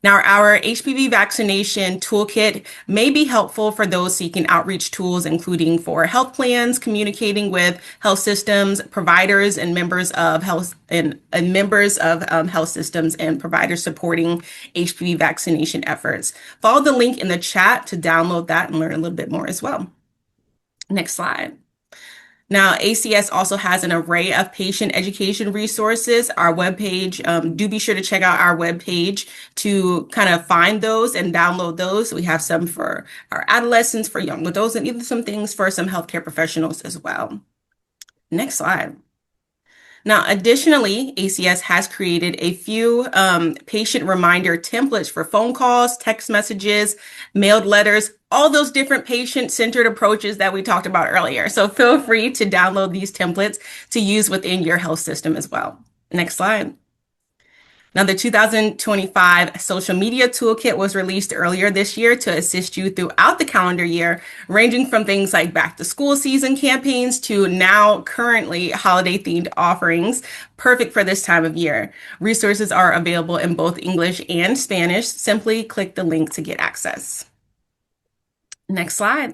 Now, our HPV vaccination toolkit may be helpful for those seeking outreach tools, including for health plans, communicating with health systems, providers, and members of health health systems and providers supporting HPV vaccination efforts. Follow the link in the chat to download that and learn a little bit more as well. Next slide. Now, ACS also has an array of patient education resources. Our webpage, do be sure to check out our webpage to kind of find those and download those. We have some for our adolescents, for young adults, and even some things for some healthcare professionals as well. Next slide. Now, additionally, ACS has created a few patient reminder templates for phone calls, text messages, mailed letters, all those different patient-centered approaches that we talked about earlier. So feel free to download these templates to use within your health system as well. Next slide. Now, the 2025 social media toolkit was released earlier this year to assist you throughout the calendar year, ranging from things like back to school season campaigns to now currently holiday themed offerings, perfect for this time of year. Resources are available in both English and Spanish. Simply click the link to get access. Next slide.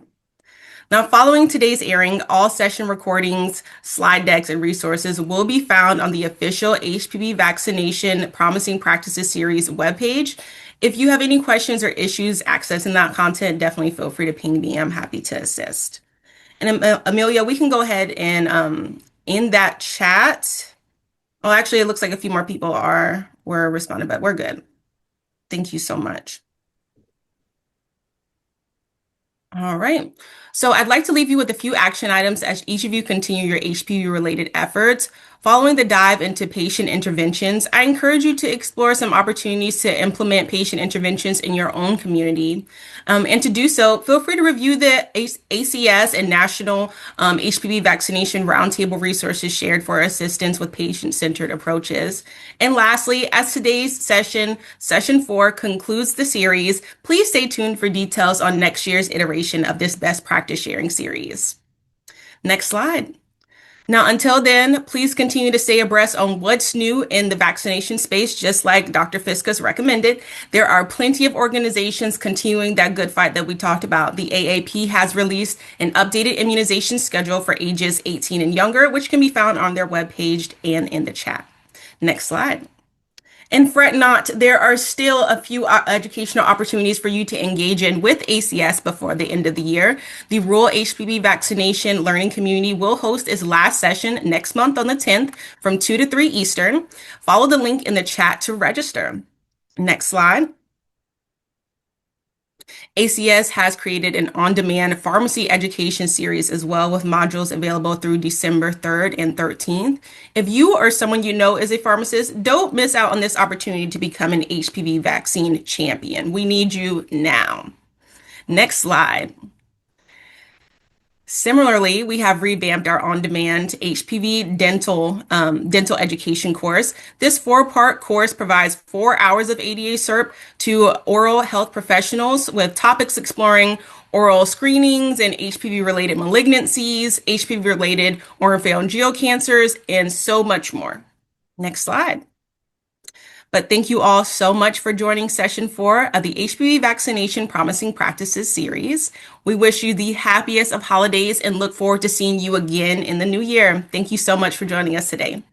Now, following today's airing, all session recordings, slide decks, and resources will be found on the official HPV Vaccination Promising Practices Series webpage. If you have any questions or issues accessing that content, definitely feel free to ping me. I'm happy to assist. And Amelia, we can go ahead and in that chat. Oh, actually, it looks like a few more people were responding, but we're good. Thank you so much. All right. So I'd like to leave you with a few action items as each of you continue your HPV-related efforts. Following the dive into patient interventions, I encourage you to explore some opportunities to implement patient interventions in your own community. And to do so, feel free to review the ACS and National HPV Vaccination Roundtable resources shared for assistance with patient-centered approaches. And lastly, as today's session 4, concludes the series, please stay tuned for details on next year's iteration of this best practice sharing series. Next slide. Now, until then, please continue to stay abreast on what's new in the vaccination space, just like Dr. Fiskus recommended. There are plenty of organizations continuing that good fight that we talked about. The AAP has released an updated immunization schedule for ages 18 and younger, which can be found on their webpage and in the chat. Next slide. And fret not, there are still a few educational opportunities for you to engage in with ACS before the end of the year. The Rural HPV Vaccination Learning Community will host its last session next month on the 10th from 2 to 3 Eastern. Follow the link in the chat to register. Next slide. ACS has created an on-demand pharmacy education series as well, with modules available through December 3rd and 13th. If you or someone you know is a pharmacist, don't miss out on this opportunity to become an HPV vaccine champion. We need you now. Next slide. Similarly, we have revamped our on-demand HPV dental education course. This 4-part course provides 4 hours of ADA CERP to oral health professionals with topics exploring oral screenings and HPV-related malignancies, HPV-related oropharyngeal cancers, and so much more. Next slide. But thank you all so much for joining session 4 of the HPV Vaccination Promising Practices series. We wish you the happiest of holidays and look forward to seeing you again in the new year. Thank you so much for joining us today.